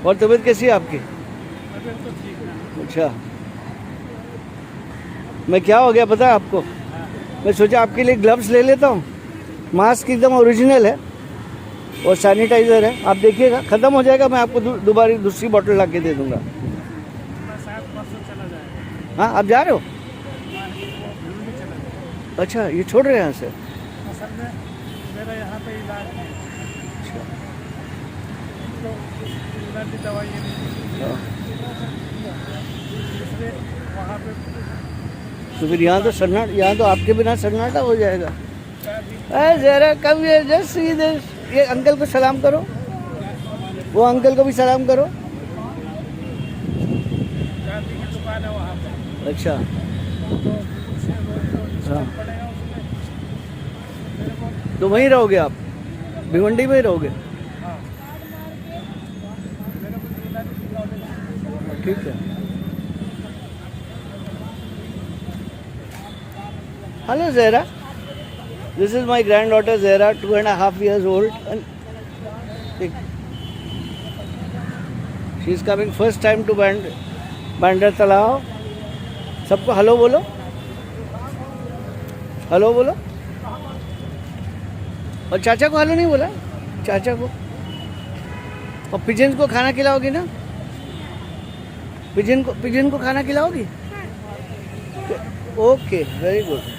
और तबीयत कैसी है आपकी? तबीयत तो ठीक है। अच्छा, मैं क्या हो गया पता है आपको? मैं सोचा आपके लिए ग्लव्स ले लेता हूँ। मास्क एकदम ओरिजिनल है और सैनिटाइज़र है। आप देखिएगा, ख़त्म हो जाएगा, मैं आपको दोबारा दूसरी बोतल ला के दे दूँगा। मैं शायद परसों चला जाएगा। हाँ, आप जा रहे हो? भिवंडी चला जाएगा। अच्छा, ये छोड़ रहे हैं यहाँ से? असल में मेरा यहाँ पे इलाज है, तो इलाज की दवाइयाँ नहीं, हाँ। इसलिए वहाँ पे तो फिर यहाँ तो आपके बिना सन्नाटा हो जाएगा। अरे जरा कब ये जस्ट सी दिस, ये अंकल को सलाम करो, वो अंकल को भी सलाम करो। चांदी की दुकान है वहाँ पे, अच्छा, तो हाँ, पड़ेगा उसमें मेरे को। तो वहीं रहोगे आप? भिवंडी में ही रहोगे? हाँ, मेरे को इलाज की प्रॉब्लम। ठीक है। Hello Zehra, this is my granddaughter Zehra, 2.5 years old, and she is coming first time to Bandra तालाब। सबको हेलो बोलो, हेलो बोलो। और चाचा को हेलो नहीं बोला? चाचा को और पिजन को खाना खिलाओगी ना? पिजन को खाना खिलाओगी? Okay, very good.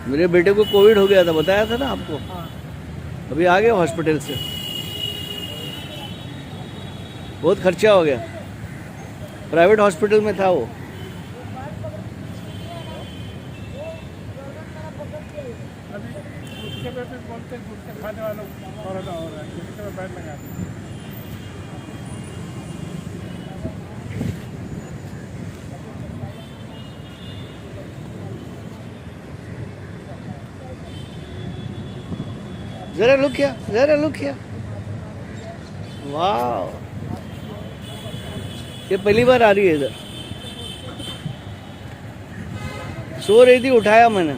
मेरे बेटे को कोविड हो गया था, बताया था ना आपको? अभी आ गया हॉस्पिटल से, बहुत खर्चा हो गया, प्राइवेट हॉस्पिटल में था वो। अभी गुटखे पे भी बोलते हैं, गुटखे खाने वालों को कोरोना हो रहा है, गुटखे में बैन लगा दिया। जरा लुक किया, जरा लुक किया, वाह, ये पहली बार आ रही है इधर। सो रही थी, उठाया मैंने।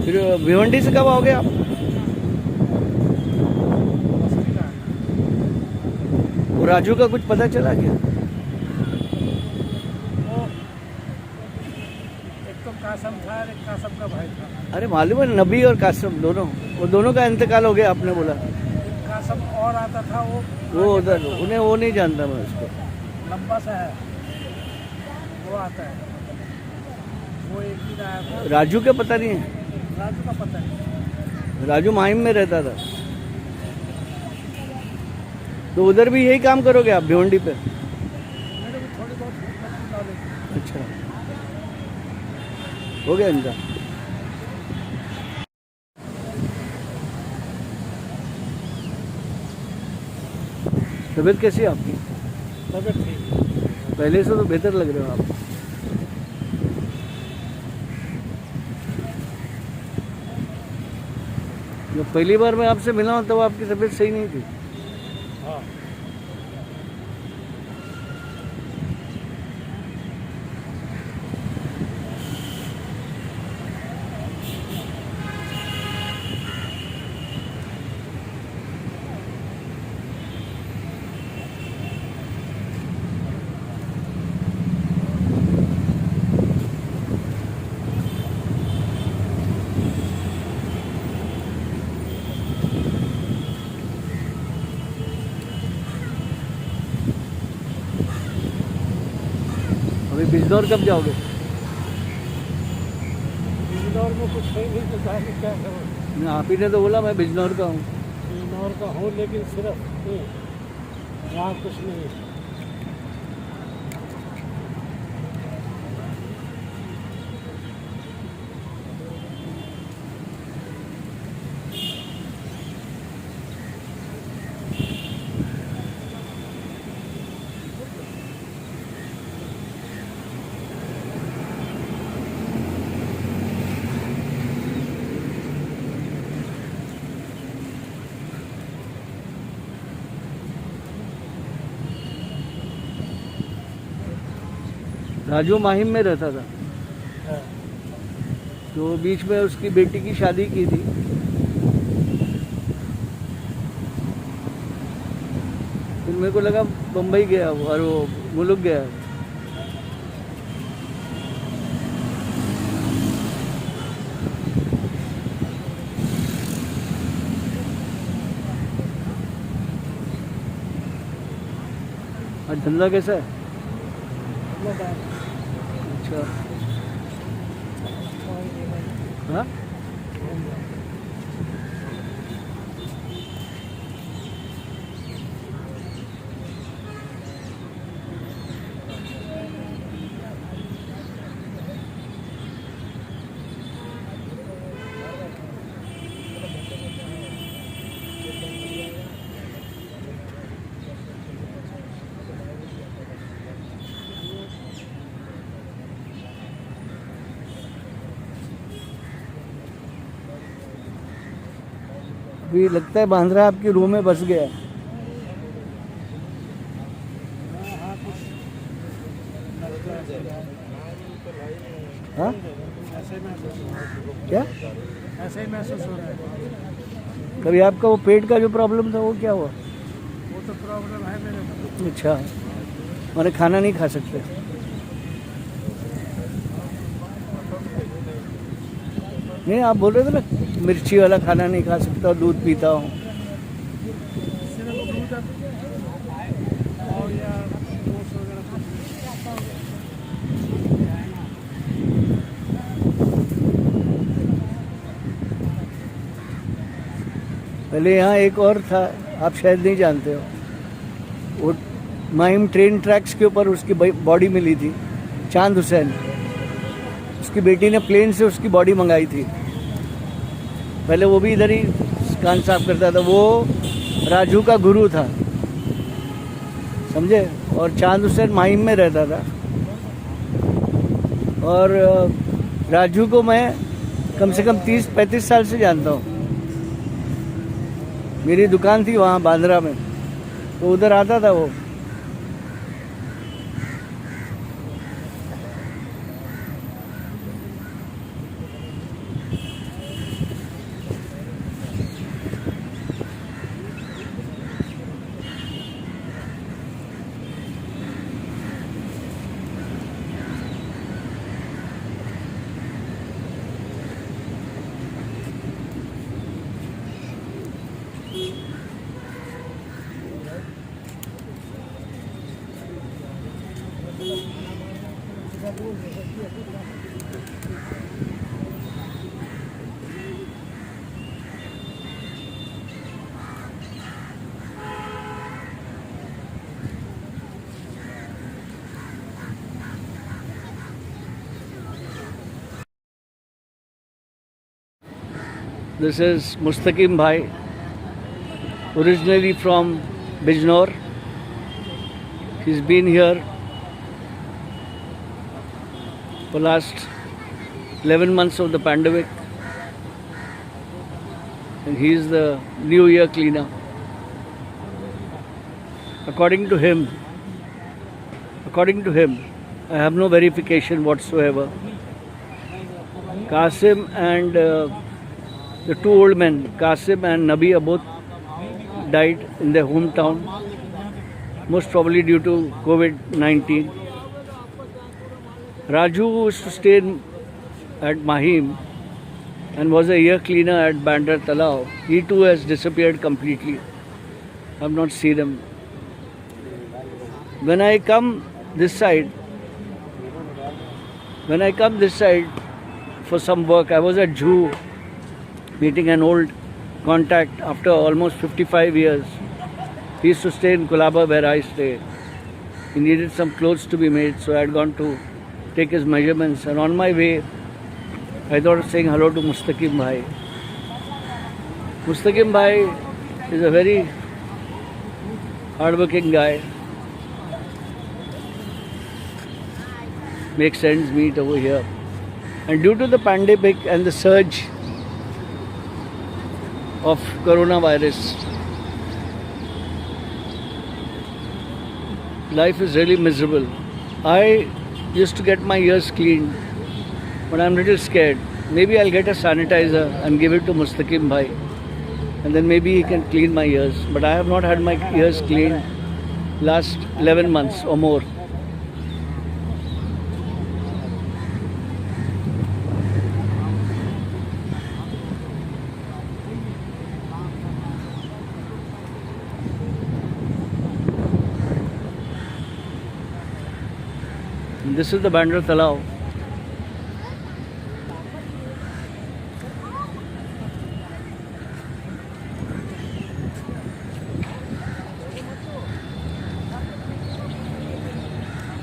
फिर भिवंडी से कब आओगे आप? वो राजू का कुछ पता चला क्या? वो एक तो कासम था और एक कासम का भाई था। अरे मालूम है, नबी और कासम दोनों, वो दोनों का इंतकाल हो गया आपने बोला। एक कासम और आता था, वो उधर, उन्हें वो नहीं जानता मैं उसको। लंबा सा है, वो आता है, वो एक दिन आया था। राजू का पता नहीं है? राजू का पता नहीं। राजू माहिम में रहता था, तो उधर भी यही काम करोगे आप भिवंडी पे? मेरे को थोड़ी बहुत नॉलेज। अच्छा, हो गया इनका। तबीयत कैसी है आपकी? तबियत ठीक है। पहले से तो बेहतर लग रहे हो आप। जब पहली बार मैं आपसे मिला हूँ तब आपकी तबीयत सही नहीं थी। हाँ, अभी बिजनौर कब जाओगे? इंदौर में कुछ है नहीं तो जाके क्या करो। आप ही ने तो बोला मैं बिजनौर का हूँ। इंदौर का हूँ लेकिन सिर्फ यहाँ कुछ नहीं है। राजू माहिम में रहता था, हाँ। तो बीच में उसकी बेटी की शादी की थी। फिर मेरे को लगा बम्बई गया वो, और वो मुल्क गया। और धंधा कैसा है? अच्छा, हाँ। अभी लगता है बांद्रा आपकी रूम में बस गया है। हाँ, ऐसे ही महसूस हो रहा है। क्या? ऐसे ही महसूस हो रहा है। कभी आपका वो पेट का जो प्रॉब्लम था वो क्या हुआ? वो तो प्रॉब्लम है मेरे को। अच्छा, मैंने खाना नहीं खा सकते। नहीं, आप बोल रहे थे ना मिर्ची वाला खाना नहीं खा सकता, दूध पीता हूँ। सिर्फ दूध और या ओट्स वगैरह पहले यहाँ एक और था, आप शायद नहीं जानते हो। वो माहिम ट्रेन ट्रैक्स के ऊपर उसकी बॉडी मिली थी, चांद हुसैन। उसकी बेटी ने प्लेन से उसकी बॉडी मंगाई थी। पहले वो भी इधर ही कान साफ करता था। वो राजू का गुरु था, समझे। और चांद हुसैन माहिम में रहता था। और राजू को मैं कम से कम 30-35 साल से जानता हूँ। मेरी दुकान थी वहाँ बांद्रा में, तो उधर आता था वो। This is Mustaqim Bhai, originally from Bijnor. He's been here for last 11 months of the pandemic, and he is the New Year cleaner. According to him, I have no verification whatsoever. Qasim and the two old men, Qasim and Nabi, both died in their hometown, most probably due to COVID-19. Raju used to stay at Mahim and was a year cleaner at Bandar Talao. He too has disappeared completely. I have not seen him. When I come this side for some work, I was at Juhu meeting an old contact after almost 55 years. He used to stay in Kulaba where I stay. He needed some clothes to be made, so I had gone to take his measurements, and on my way I thought of saying hello to Mustaqim Bhai. Mustaqim Bhai is a very hardworking guy. Makes ends meet over here. And due to the pandemic and the surge of coronavirus, life is really miserable. I used to get my ears cleaned, but I'm little scared. Maybe I'll get a sanitizer and give it to Mustaqim bhai, and then maybe he can clean my ears. But I have not had my ears cleaned last 11 months or more. And this is the Bandra Talao.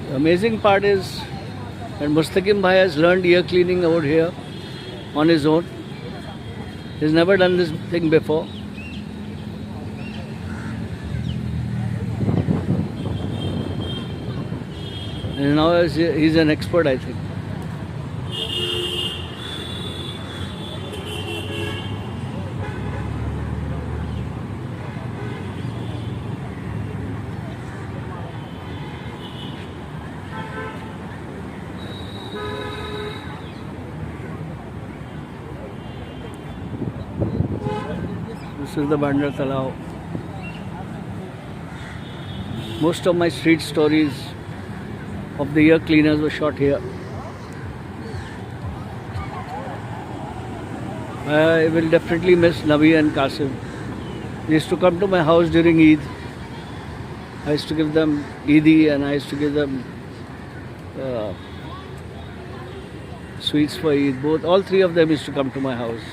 The amazing part is that Mustaqim bhai has learned ear cleaning over here on his own. He's never done this thing before. And now he's an expert, I think. This is the Bandra Talao. Most of my street stories of the ear cleaners were shot here. I will definitely miss Nabi and Qasim. They used to come to my house during Eid. I used to give them Eidi and I used to give them sweets for Eid. All three of them used to come to my house.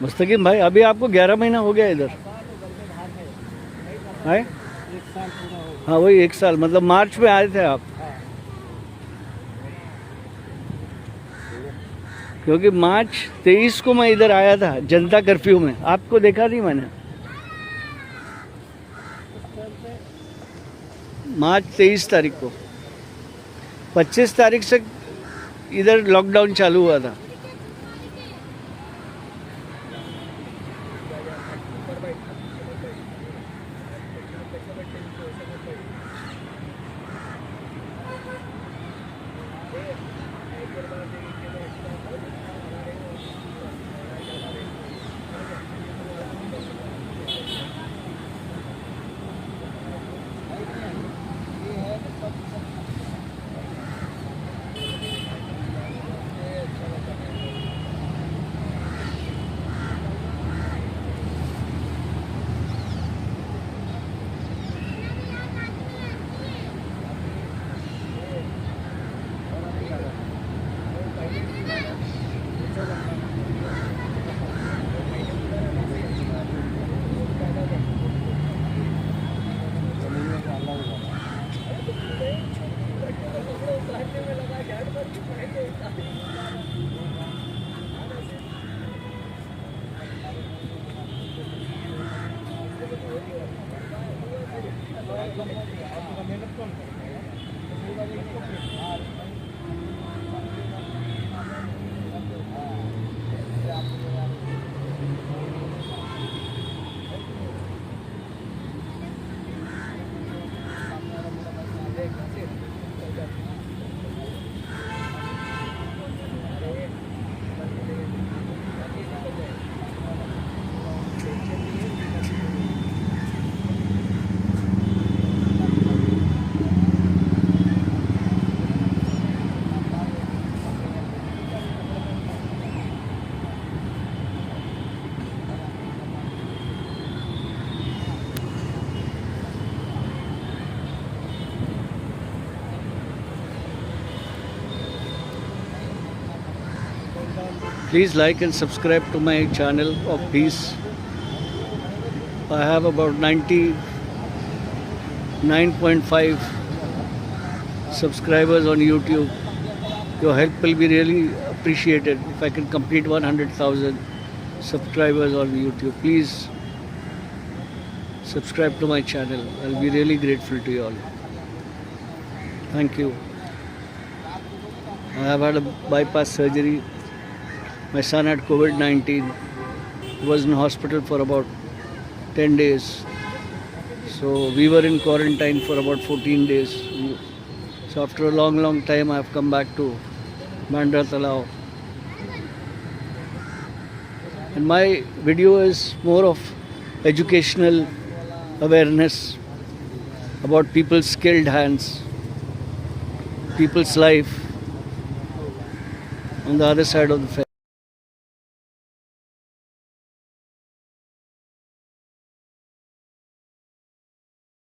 Mustakim भाई, अभी आपको 11 महीना हो गया इधर आए? हाँ वही 1 साल, मतलब मार्च में आए थे आप? क्योंकि मार्च 23 को मैं इधर आया था जनता कर्फ्यू में, आपको देखा नहीं मैंने। मार्च 23 तारीख को, 25 तारीख से इधर लॉकडाउन चालू हुआ था। Please like and subscribe to my channel of Peace. I have about 99.5 subscribers on YouTube. Your help will be really appreciated if I can complete 100,000 subscribers on YouTube. Please subscribe to my channel. I'll be really grateful to you all. Thank you. I have had a bypass surgery. My son had COVID-19. He was in hospital for about 10 days. So we were in quarantine for about 14 days. So after a long time, I have come back to Bandra Talao. And my video is more of educational awareness about people's skilled hands, people's life on the other side of the fence.